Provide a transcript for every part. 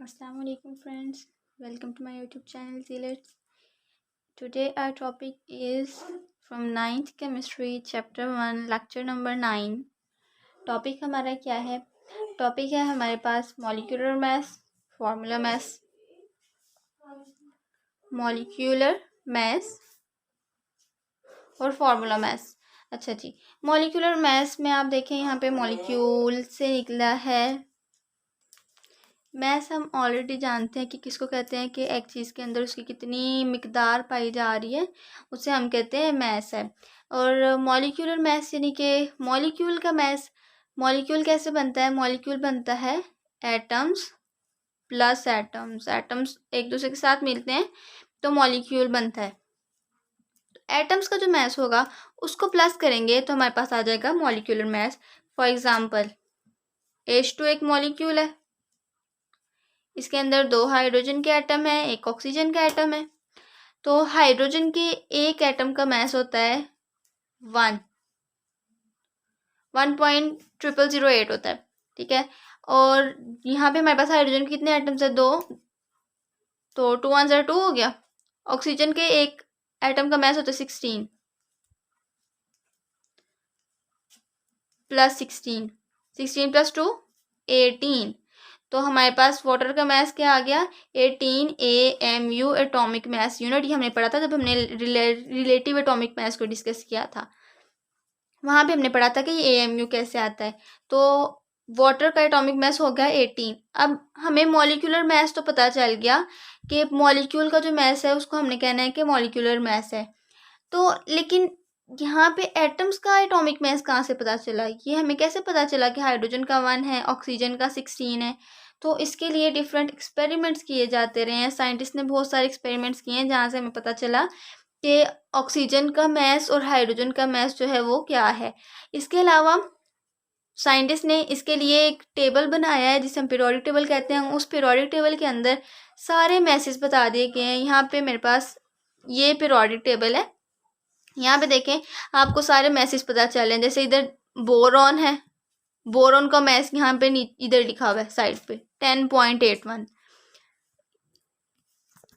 Assalamu alaikum friends, welcome to my YouTube channel Zealots. Today our topic is from 9th chemistry chapter 1 lecture number 9. Topic हमारा क्या है? Topic है हमारे पास molecular mass, formula mass, molecular mass और formula मास. अच्छा जी, molecular mass में आप देखें यहाँ पे मॉलिक्यूल से निकला है. मैस हम ऑलरेडी जानते हैं कि किसको कहते हैं कि एक चीज़ के अंदर उसकी कितनी मिकदार पाई जा रही है उसे हम कहते हैं मैस है. और मॉलिक्यूलर मैस यानी कि मॉलिक्यूल का मैस. मॉलिक्यूल कैसे बनता है? मॉलिक्यूल बनता है एटम्स प्लस एटम्स. एटम्स एक दूसरे के साथ मिलते हैं तो मॉलिक्यूल बनता है. एटम्स का जो मैस होगा उसको प्लस करेंगे तो हमारे पास आ जाएगा molecular mess. For example H2 एक मॉलिक्यूल है. इसके अंदर 2 हाइड्रोजन के एटम है, एक ऑक्सीजन का एटम है. तो हाइड्रोजन के एक एटम का मास होता है 1.0008 होता है. ठीक है. और यहाँ पे हमारे पास हाइड्रोजन के कितने एटम्स है? 2. तो 2 1 2 हो गया. ऑक्सीजन के एक एटम का मास होता है 16 प्लस 16 प्लस 2 18. तो हमारे पास वाटर का मास क्या आ गया? 18 AMU एटॉमिक मास यूनिट. ये हमने पढ़ा था जब हमने रिलेटिव एटॉमिक मास को डिस्कस किया था. वहाँ पे हमने पढ़ा था कि ये AMU कैसे आता है. तो वाटर का एटॉमिक मास हो गया 18. अब हमें मॉलिक्यूलर मास तो पता चल गया कि मॉलिक्यूल का जो मास है उसको हमने कहना है कि मॉलिक्यूलर मास है. तो लेकिन यहाँ पे एटम्स का एटॉमिक मास कहाँ से पता चला? ये हमें कैसे पता चला कि हाइड्रोजन का 1 है, ऑक्सीजन का 16 है? तो इसके लिए डिफरेंट एक्सपेरिमेंट्स किए जाते रहे हैं. साइंटिस्ट ने बहुत सारे एक्सपेरिमेंट्स किए हैं जहाँ से हमें पता चला कि ऑक्सीजन का मास और हाइड्रोजन का मास जो है वो क्या है. इसके अलावा साइंटिस्ट ने इसके लिए एक टेबल बनाया है जिसे हम पीरियोडिक टेबल कहते हैं. उस पीरियोडिक टेबल के अंदर सारे मैसेज बता दिए गए हैं. यहाँ पे मेरे पास ये पीरियोडिक टेबल है. यहाँ पे देखें आपको सारे मैसेज पता चल रहे हैं. जैसे इधर बोरॉन है, बोरॉन का मैस यहाँ पे इधर लिखा हुआ है साइड पे 10.81.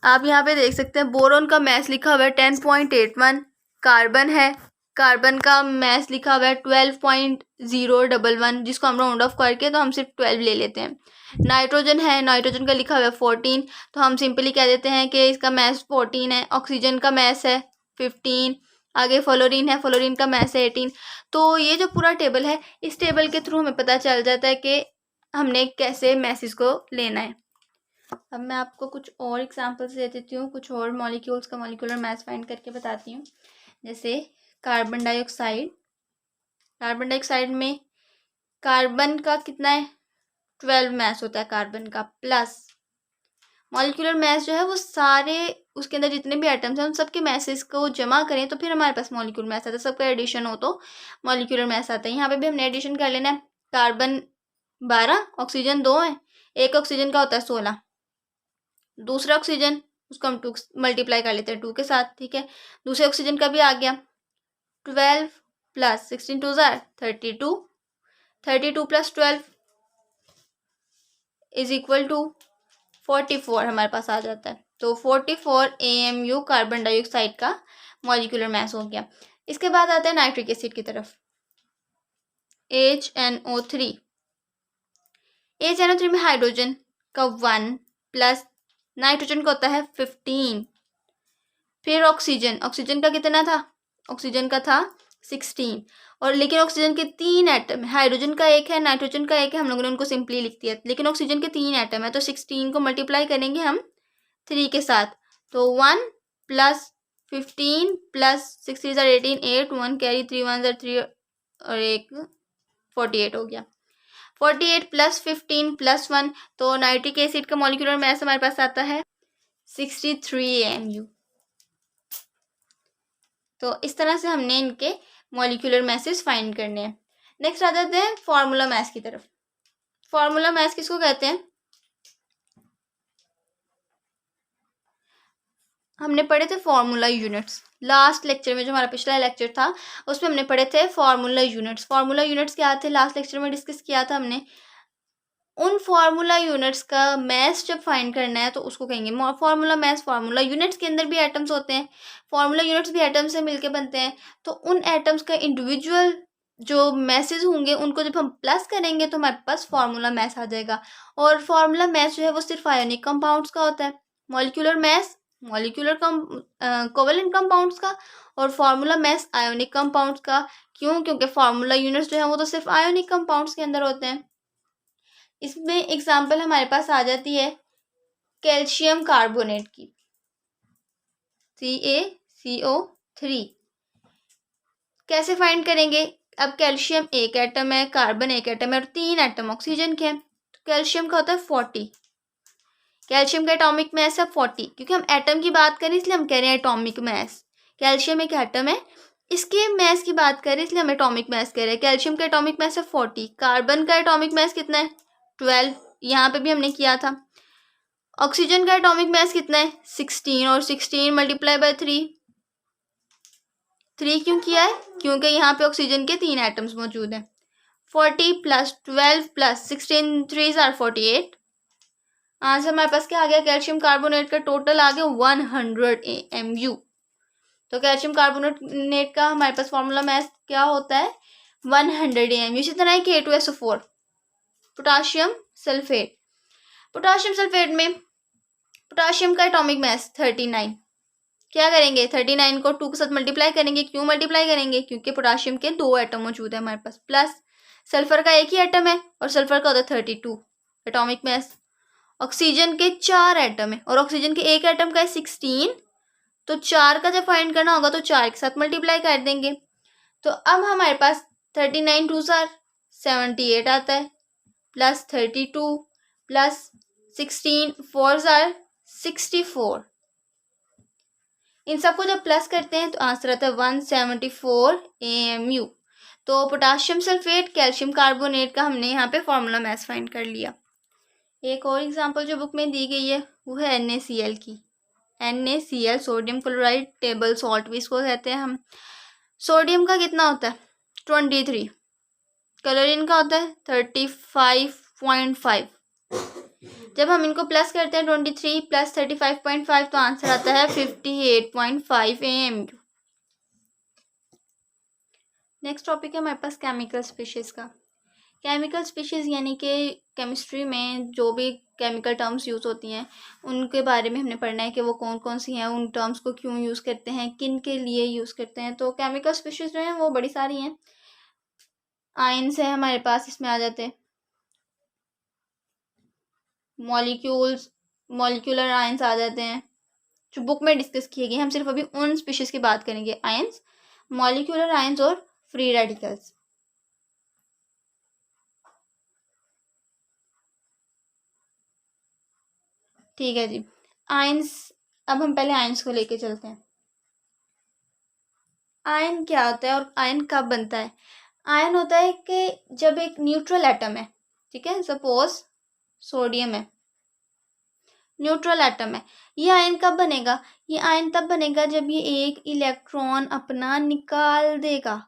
आप यहाँ पे देख सकते हैं बोरॉन का मैस लिखा हुआ है 10.81. कार्बन है, कार्बन का मैस लिखा हुआ है 12.011 जिसको हम राउंड ऑफ करके तो हम सिर्फ 12 ले लेते हैं. नाइट्रोजन है, नाइट्रोजन का लिखा हुआ है 14 तो हम सिंपली कह देते हैं कि इसका मैस 14 है. ऑक्सीजन का मैस है 15. आगे फ्लोरीन है, फ्लोरीन का मैस है 18. तो ये जो पूरा टेबल है इस टेबल के थ्रू हमें पता चल जाता है कि हमने कैसे मैसेज को लेना है. अब मैं आपको कुछ और एग्जांपल्स दे देती हूँ, कुछ और मॉलिक्यूल्स का मॉलिक्यूलर मास फाइंड करके बताती हूँ. जैसे कार्बन डाइऑक्साइड. कार्बन डाइऑक्साइड में कार्बन का कितना है? 12 मास होता है कार्बन का. प्लस मॉलिक्यूलर मास जो है वो सारे उसके अंदर जितने भी एटम्स हैं उन सबके मैसेज को जमा करें तो फिर हमारे पास मॉलिक्यूलर मास आता है. सबका एडिशन हो तो मॉलिक्यूलर मास आता है. यहाँ पे भी हमने एडिशन कर लेना है. कार्बन 12, ऑक्सीजन 2 है. एक ऑक्सीजन का होता है 16. दूसरा ऑक्सीजन उसको हम 2 मल्टीप्लाई कर लेते हैं 2 के साथ. ठीक है. दूसरे ऑक्सीजन का भी आ गया 12 plus 16 2 32. 32 plus 12 is equal to 44 हमारे पास आ जाता है. तो 44 AMU कार्बन डाइऑक्साइड का मॉलिक्यूलर मास हो गया. इसके बाद आता है नाइट्रिक एसिड की तरफ. HNO3. HNO3 में हाइड्रोजन का 1 प्लस नाइट्रोजन का होता है 15. फिर ऑक्सीजन, ऑक्सीजन का कितना था? ऑक्सीजन का था 16. और लेकिन ऑक्सीजन के 3 एटम है. हाइड्रोजन का 1 है, नाइट्रोजन का 1 है. हम लोगों ने उनको सिंपली लिख दिया. लेकिन ऑक्सीजन के 3 एटम है तो 16 को मल्टीप्लाई करेंगे हम 3 के साथ. तो 1 प्लस 15 प्लस 6 3 18 8 1 कैरी 3 1 3 और एक 48 हो गया. 48 प्लस 15 प्लस 1 तो नाइट्रिक एसिड का मॉलिक्यूलर मास हमारे पास आता है 63 AMU. तो इस तरह से हमने इनके मॉलिक्यूलर मैसेज फाइंड करने हैं. नेक्स्ट आ जाते हैं फार्मूला मैस की तरफ. फार्मूला मैस किसको कहते हैं? हमने पढ़े थे फार्मूला यूनिट्स. लास्ट लेक्चर में जो हमारा पिछला लेक्चर था उसमें हमने पढ़े थे फार्मूला यूनिट्स. फार्मूला यूनिट्स क्या थे? लास्ट लेक्चर में डिस्कस किया था हमने. उन फार्मूला यूनिट्स का मैथ जब फाइंड करना है तो उसको कहेंगे फार्मूला मैथ। फार्मूला यूनिट्स के अंदर भी एटम्स होते हैं, फार्मूला यूनिट्स भी एटम्स से मिलके बनते हैं। तो उन एटम्स का इंडिविजुअल जो मैसेज होंगे उनको जब हम प्लस करेंगे तो हमारे पास फार्मूला मैथ आ जाएगा। और फार्मूला मैथ जो है वो सिर्फ आयोनिक कंपाउंड्स का होता है, molecular math molecular covalent compounds का, और फार्मूला मैथ आयोनिक कंपाउंड्स का। क्यों? क्योंकि फार्मूला यूनिट्स जो है वो तो सिर्फ आयोनिक कंपाउंड्स के अंदर होते हैं। इसमें एग्जाम्पल हमारे पास आ जाती है कैल्शियम कार्बोनेट की, CaCO3। कैसे फाइंड करेंगे? अब कैल्शियम एक एटम है, कार्बन एक एटम है और 3 एटम ऑक्सीजन के हैं। तो कैल्शियम का होता है 40, कैल्शियम का एटॉमिक मास है 40। क्योंकि हम एटम की बात करें इसलिए हम कह रहे हैं एटॉमिक मास। कैल्शियम एक एटम है, इसके मास की बात करें इसलिए हम एटॉमिक मास कह रहे हैं। कैल्शियम का एटॉमिक मास है 40, कार्बन का एटॉमिक मास कितना है 12, यहाँ पे भी हमने किया था। ऑक्सीजन का एटॉमिक मास कितना है 16, और 16 मल्टीप्लाई बाय 3 क्यों किया है? क्योंकि यहाँ पे ऑक्सीजन के 3 एटम्स मौजूद हैं। 40 + 12 + 16 3 आर 48। आंसर हमारे पास क्या आ गया? कैल्शियम कार्बोनेट का टोटल आ गया 100 AMU। तो कैल्शियम कार्बोनेट का हमारे पास फॉर्मूला मैथ क्या होता है 100 AMU। इसी तरह K2SO4 potassium sulphate. Potassium sulphate में पोटाशियम का एटॉमिक मास 39। क्या करेंगे? 39 को 2 के साथ मल्टीप्लाई करेंगे। क्यों मल्टीप्लाई करेंगे? क्योंकि पोटाशियम के 2 एटम मौजूद है हमारे पास। प्लस सल्फर का एक ही एटम है और सल्फर का होता है 32 एटॉमिक मास। ऑक्सीजन के 4 एटम है और ऑक्सीजन के एक एटम का है 16। तो 4 का जब फाइंड करना होगा तो 4 के साथ मल्टीप्लाई कर देंगे। तो अब हमारे पास 39 2 78 आता है, प्लस 32 प्लस 16 4 64। इन सबको जब प्लस करते हैं तो आंसर आता है 174 AMU। तो पोटाशियम सल्फेट कैल्शियम कार्बोनेट का हमने यहाँ पे फॉर्मूला मैथ फाइंड कर लिया। एक और एग्जांपल जो बुक में दी गई है वो है NaCl की। NaCl sodium chloride table salt भी इसको कहते हैं हम। सोडियम का कितना होता है 23, क्लोरीन का होता है 35.5। जब हम इनको प्लस करते हैं 23 + 35.5 तो आंसर आता है 58.5 AMU। नेक्स्ट टॉपिक है हमारे पास केमिकल स्पीशीज़ का। केमिकल स्पीशीज़ यानी कि केमिस्ट्री में जो भी केमिकल टर्म्स यूज़ होती हैं उनके बारे में हमने पढ़ना है कि वो कौन कौन सी हैं, उन टर्म्स को क्यों यूज़ करते हैं, किन के लिए यूज़ करते हैं। तो केमिकल स्पीशीज़ जो हैं वो बड़ी सारी हैं। आयंस है हमारे पास, इसमें आ जाते हैं मॉलिक्यूलर आयंस आ जाते हैं जो बुक में डिस्कस किए गए। हम सिर्फ अभी उन स्पीशीज़ की बात करेंगे, आयंस, मॉलिक्यूलर आयंस और फ्री रेडिकल्स। ठीक है जी। आयंस, अब हम पहले आयंस को लेके चलते हैं। आयन क्या होता है और आयन कब बनता है? आयन होता है कि जब एक न्यूट्रल एटम है, ठीक है, सपोज सोडियम है, न्यूट्रल एटम है, ये आयन कब बनेगा? ये आयन तब बनेगा जब ये एक इलेक्ट्रॉन अपना निकाल देगा।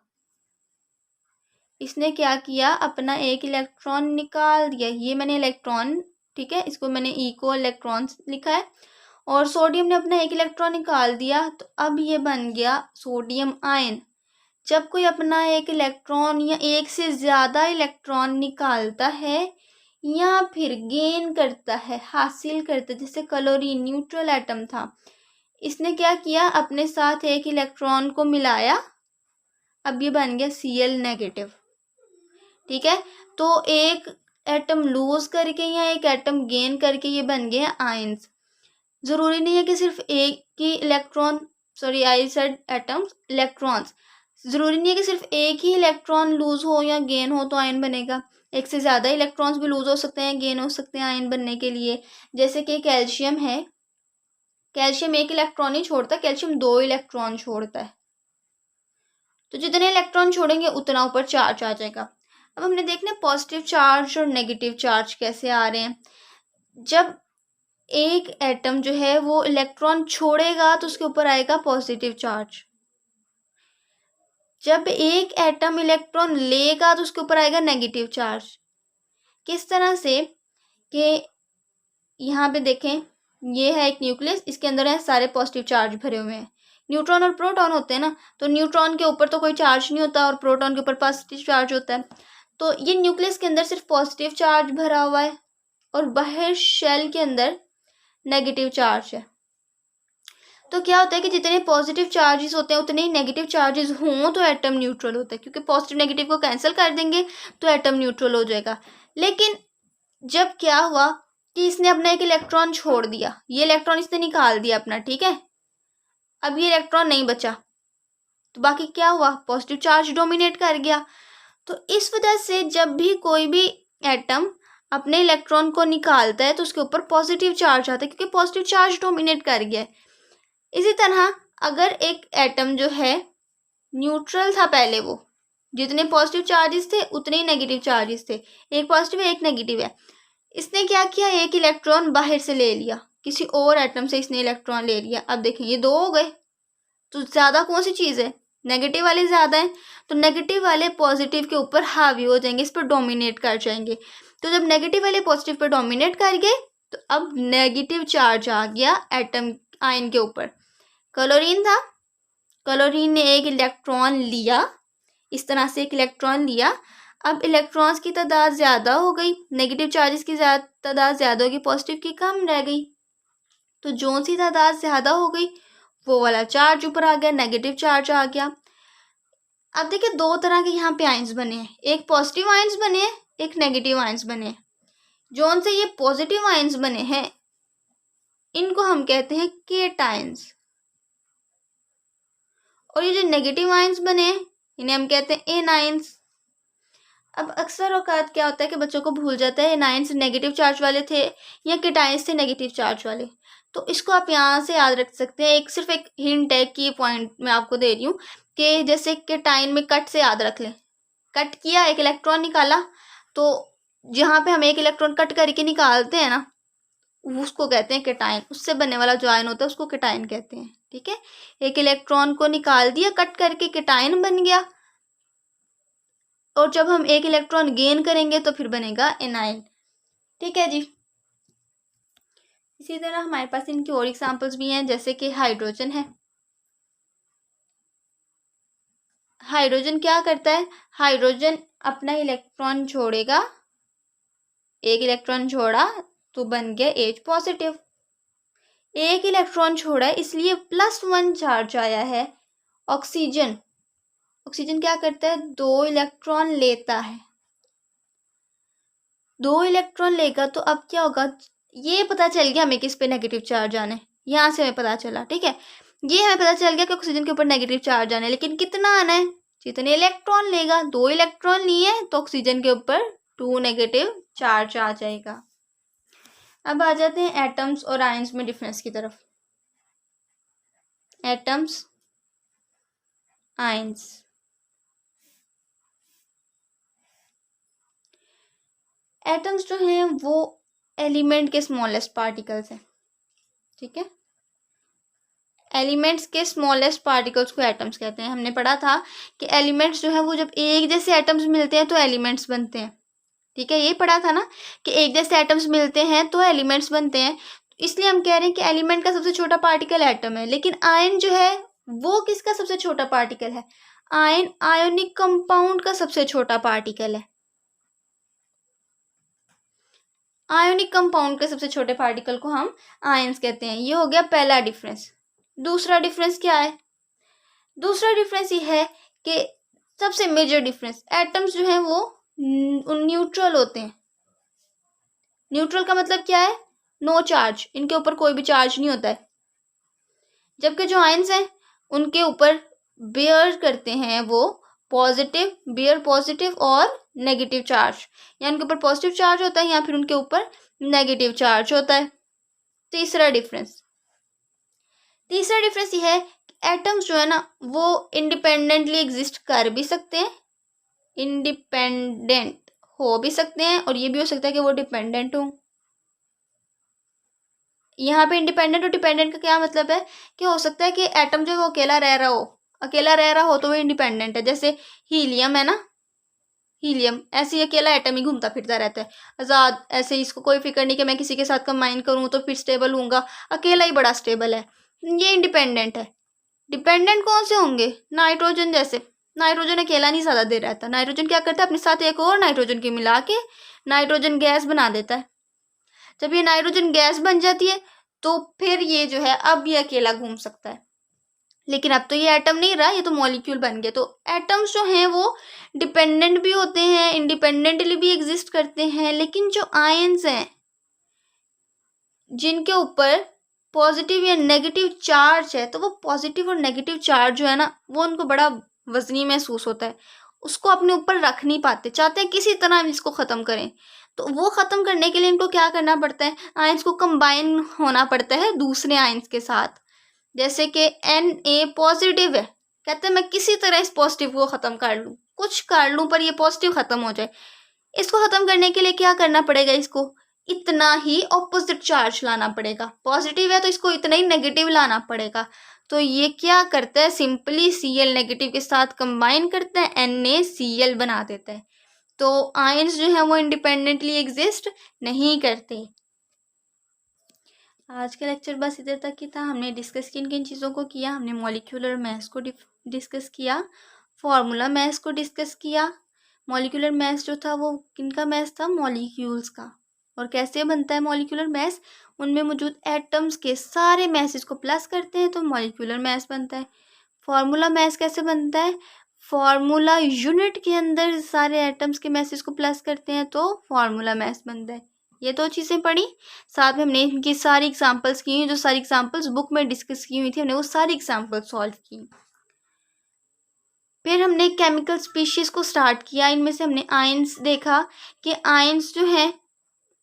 इसने क्या किया? अपना एक इलेक्ट्रॉन निकाल दिया। ये मैंने इलेक्ट्रॉन, ठीक है, इसको मैंने इको इलेक्ट्रॉन लिखा है, और सोडियम ने अपना एक इलेक्ट्रॉन निकाल दिया तो अब ये बन गया सोडियम आयन। जब कोई अपना एक इलेक्ट्रॉन या एक से ज़्यादा इलेक्ट्रॉन निकालता है या फिर गेन करता है, हासिल करता है, जैसे क्लोरीन न्यूट्रल एटम था, इसने क्या किया? अपने साथ एक इलेक्ट्रॉन को मिलाया, अब ये बन गया Cl नेगेटिव। ठीक है, तो एक एटम लूज करके या एक एटम गेन करके ये बन गए आयंस। ज़रूरी नहीं है कि सिर्फ एक ही electron, sorry I said atoms, electrons, ज़रूरी नहीं है कि सिर्फ एक ही इलेक्ट्रॉन लूज हो या गेन हो तो आयन बनेगा। एक से ज़्यादा इलेक्ट्रॉन्स भी लूज हो सकते हैं, गेन हो सकते हैं आयन बनने के लिए। जैसे कि कैल्शियम है, कैल्शियम एक इलेक्ट्रॉन ही छोड़ता है, कैल्शियम 2 इलेक्ट्रॉन छोड़ता है। तो जितने इलेक्ट्रॉन छोड़ेंगे उतना ऊपर चार्ज आ जाएगा। अब हमने देखना है पॉजिटिव चार्ज और नेगेटिव चार्ज कैसे आ रहे हैं। जब एक एटम जो है वो इलेक्ट्रॉन छोड़ेगा तो उसके ऊपर आएगा पॉजिटिव चार्ज। जब एक एटम इलेक्ट्रॉन लेगा तो उसके ऊपर आएगा नेगेटिव चार्ज। किस तरह से? कि यहाँ पे देखें, ये है एक न्यूक्लियस, इसके अंदर है सारे पॉजिटिव चार्ज भरे हुए हैं। न्यूट्रॉन और प्रोटॉन होते हैं ना, तो न्यूट्रॉन के ऊपर तो कोई चार्ज नहीं होता और प्रोटॉन के ऊपर पॉजिटिव चार्ज होता है। तो ये न्यूक्लियस के अंदर सिर्फ पॉजिटिव चार्ज भरा हुआ है और बाहर शेल के अंदर नेगेटिव चार्ज है। तो क्या होता है कि जितने पॉजिटिव चार्जेस होते हैं उतने ही नेगेटिव चार्जेस हों तो एटम न्यूट्रल होता है, क्योंकि पॉजिटिव नेगेटिव को कैंसिल कर देंगे तो एटम न्यूट्रल हो जाएगा। लेकिन जब क्या हुआ कि इसने अपना एक इलेक्ट्रॉन छोड़ दिया, ये इलेक्ट्रॉन इसने निकाल दिया अपना, ठीक है, अब ये इलेक्ट्रॉन नहीं बचा, तो बाकी क्या हुआ, पॉजिटिव चार्ज डोमिनेट कर गया। तो इस वजह से जब भी कोई भी एटम अपने इलेक्ट्रॉन को निकालता है तो उसके ऊपर पॉजिटिव चार्ज आता है, क्योंकि पॉजिटिव चार्ज डोमिनेट कर गया है। इसी तरह अगर एक एटम जो है न्यूट्रल था पहले, वो जितने पॉजिटिव चार्जेस थे उतने ही नेगेटिव चार्जेस थे, एक पॉजिटिव है एक नेगेटिव है, इसने क्या किया, एक इलेक्ट्रॉन बाहर से ले लिया, किसी और एटम से इसने इलेक्ट्रॉन ले लिया। अब देखें ये दो हो गए, तो ज़्यादा कौन सी चीज़ है, नेगेटिव वाले ज़्यादा हैं, तो नेगेटिव वाले पॉजिटिव के ऊपर हावी हो जाएंगे, इस पर डोमिनेट कर जाएंगे। तो जब नेगेटिव वाले पॉजिटिव पर डोमिनेट कर गए तो अब नेगेटिव चार्ज आ गया एटम आयन के ऊपर। क्लोरीन था, क्लोरीन ने एक इलेक्ट्रॉन लिया, इस तरह से एक इलेक्ट्रॉन लिया, अब इलेक्ट्रॉन्स की तादाद ज़्यादा हो गई, नेगेटिव चार्जेस की तादाद ज़्यादा होगी, पॉजिटिव की कम रह गई। तो जो सी तादाद ज़्यादा हो गई वो वाला चार्ज ऊपर आ गया, नेगेटिव चार्ज आ गया। अब देखिए दो तरह के यहाँ पे आयंस बने हैं, एक पॉजिटिव आयंस बने हैं, एक नेगेटिव आयंस बने हैं। जो से ये पॉजिटिव आयंस बने हैं इनको हम कहते हैं केटायंस, और ये जो नेगेटिव आयंस बने हैं इन्हें हम कहते हैं एनायंस। अब अक्सर औकात क्या होता है कि बच्चों को भूल जाता है एनायंस नेगेटिव चार्ज वाले थे या केटायंस थे नेगेटिव चार्ज वाले, तो इसको आप यहाँ से याद रख सकते हैं। एक सिर्फ एक हिंट है कि पॉइंट मैं आपको दे रही हूँ कि जैसे केटायन में कट से याद रख लें, कट किया एक इलेक्ट्रॉन निकाला, तो जहाँ पे हम एक इलेक्ट्रॉन कट करके निकालते हैं ना उसको कहते हैं केटायन, उससे बनने वाला जो आयन होता है उसको केटायन कहते हैं, ठीक है। एक इलेक्ट्रॉन को निकाल दिया कट करके, केटायन बन गया, और जब हम एक इलेक्ट्रॉन गेन करेंगे तो फिर बनेगा एनायन, ठीक है जी। इसी तरह हमारे पास इनकी और एग्जांपल्स भी हैं, जैसे कि हाइड्रोजन है। हाइड्रोजन क्या करता है, हाइड्रोजन अपना इलेक्ट्रॉन छोड़ेगा, एक इलेक्ट्रॉन छोड़ा तो बन गया H पॉजिटिव, एक इलेक्ट्रॉन छोड़ा है इसलिए +1 चार्ज आया है। ऑक्सीजन, ऑक्सीजन क्या करता है, 2 इलेक्ट्रॉन लेता है, 2 इलेक्ट्रॉन लेगा, तो अब क्या होगा, ये पता चल गया हमें किस पे नेगेटिव चार्ज आने, यहाँ से हमें पता चला, ठीक है, ये हमें पता चल गया कि ऑक्सीजन के ऊपर नेगेटिव चार्ज आना है, लेकिन कितना आना है, जितने इलेक्ट्रॉन लेगा, 2 इलेक्ट्रॉन लिए तो ऑक्सीजन के ऊपर 2 नेगेटिव चार्ज आ जाएगा। अब आ जाते हैं एटम्स और आयंस में डिफरेंस की तरफ। एटम्स, आयंस, एटम्स जो हैं वो एलिमेंट के स्मॉलेस्ट पार्टिकल्स हैं, ठीक है, एलिमेंट्स के स्मॉलेस्ट पार्टिकल्स को एटम्स कहते हैं। हमने पढ़ा था कि एलिमेंट्स जो है वो जब एक जैसे एटम्स मिलते हैं तो एलिमेंट्स बनते हैं, ठीक है, ये पढ़ा था ना कि एक जैसे एटम्स मिलते हैं तो एलिमेंट्स बनते हैं, इसलिए हम कह रहे हैं कि एलिमेंट का सबसे छोटा पार्टिकल एटम है। लेकिन आयन जो है वो किसका सबसे छोटा पार्टिकल है, आयन आयोनिक कंपाउंड का सबसे छोटा पार्टिकल है, आयोनिक कंपाउंड के सबसे छोटे पार्टिकल को हम आयंस कहते हैं। ये हो गया पहला डिफरेंस। दूसरा डिफरेंस क्या है, दूसरा डिफरेंस ये है कि सबसे मेजर डिफरेंस, एटम्स जो हैं वो न्यूट्रल होते हैं। न्यूट्रल का मतलब क्या है, नो चार्ज, इनके ऊपर कोई भी चार्ज नहीं होता है, जबकि जो आयंस हैं उनके ऊपर बेयर करते हैं वो पॉजिटिव, बेयर पॉजिटिव और नेगेटिव चार्ज, या उनके ऊपर पॉजिटिव चार्ज होता है या फिर उनके ऊपर नेगेटिव चार्ज होता है। तीसरा डिफरेंस, तीसरा डिफरेंस ये है एटम्स जो है ना वो इंडिपेंडेंटली एग्जिस्ट कर भी सकते हैं, इंडिपेंडेंट हो भी सकते हैं, और ये भी हो सकता है कि वो डिपेंडेंट हो। यहाँ पे इंडिपेंडेंट और डिपेंडेंट का क्या मतलब है कि हो सकता है कि एटम जो है वो अकेला रह रहा हो, अकेला रह रहा हो तो वो इंडिपेंडेंट है, जैसे हीलियम है ना, हीलियम ऐसे ही अकेला एटम ही घूमता फिरता रहता है आज़ाद, ऐसे इसको कोई फिक्र नहीं कि मैं किसी के साथ कंबाइन करूँ तो फिर स्टेबल हूँगा, अकेला ही बड़ा स्टेबल है, ये इंडिपेंडेंट है। डिपेंडेंट कौन से होंगे? नाइट्रोजन जैसे, नाइट्रोजन अकेला नहीं ज़्यादा देर रहता, नाइट्रोजन क्या करता है अपने साथ एक और नाइट्रोजन के मिला के नाइट्रोजन गैस बना देता है। जब ये नाइट्रोजन गैस बन जाती है तो फिर ये जो है अब ये अकेला घूम सकता है, लेकिन अब तो ये एटम नहीं रहा, ये तो मॉलिक्यूल बन गया। तो एटम्स जो हैं वो डिपेंडेंट भी होते हैं, इंडिपेंडेंटली भी एग्जिस्ट करते हैं, लेकिन जो आयंस हैं जिनके ऊपर पॉजिटिव या नेगेटिव चार्ज है, तो वो पॉजिटिव और नेगेटिव चार्ज जो है ना वो उनको बड़ा वजनी महसूस होता है, उसको अपने ऊपर रख नहीं पाते, चाहते हैं किसी तरह हम इसको ख़त्म करें। तो वो ख़त्म करने के लिए इनको क्या करना पड़ता है, आयंस को कंबाइन होना पड़ता है दूसरे आयंस के साथ। जैसे कि Na पॉजिटिव है, कहते हैं मैं किसी तरह इस पॉजिटिव को ख़त्म कर लूँ, कुछ कर लूँ पर ये पॉजिटिव ख़त्म हो जाए। इसको ख़त्म करने के लिए क्या करना पड़ेगा, इसको इतना ही ऑपोजिट चार्ज लाना पड़ेगा। पॉजिटिव है तो इसको इतना ही नेगेटिव लाना पड़ेगा। तो ये क्या करता है, सिंपली Cl नेगेटिव के साथ कंबाइन करता है, NaCl बना देता है। तो आयंस जो है वो इंडिपेंडेंटली एग्जिस्ट नहीं करते। आज का लेक्चर बस इधर तक ही था। हमने डिस्कस किन किन चीज़ों को किया, हमने मॉलिक्यूलर मैथ्स को डिस्कस किया, फार्मूला मैथ्स को डिस्कस किया। मॉलिक्यूलर मैथ्स जो था वो किनका मैथ्स था, मॉलिक्यूल्स का, और कैसे बनता है मॉलिक्यूलर मैथ्स, उनमें मौजूद एटम्स के सारे मैसेज को प्लस करते हैं तो मॉलिक्यूलर मैथ्स बनता है। फार्मूला मैथ्स कैसे बनता है, फार्मूला यूनिट के अंदर सारे एटम्स के मैसेज को प्लस करते हैं तो फार्मूला मैथ्स बनता है। ये दो चीज़ें पढ़ी, साथ में हमने इनकी सारी एग्जांपल्स की हैं, जो सारी एग्जांपल्स बुक में डिस्कस की हुई थी, हमने वो सारी एग्जांपल्स सॉल्व की। फिर हमने केमिकल स्पीशीज़ को स्टार्ट किया, इनमें से हमने आयंस देखा कि आयंस जो हैं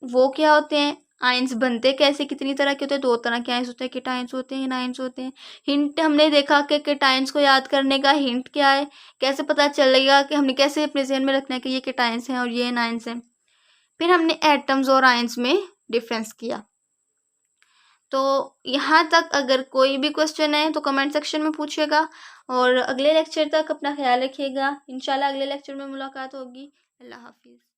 वो क्या होते हैं, आयंस बनते कैसे, कितनी तरह के होते हैं, दो तरह के आयंस होते हैं, केटायंस होते हैं, एनायंस होते हैं। हिंट हमने देखा कि केटायंस को याद करने का हिंट क्या है, कैसे पता चलेगा कि हमने कैसे अपने जहन में रखना है कि ये केटायंस हैं और ये एनायंस हैं। फिर हमने एटम्स और आयंस में डिफरेंस किया। तो यहाँ तक अगर कोई भी क्वेश्चन है तो कमेंट सेक्शन में पूछिएगा, और अगले लेक्चर तक अपना ख्याल रखिएगा। इंशाल्लाह अगले लेक्चर में मुलाकात होगी। अल्लाह हाफिज़।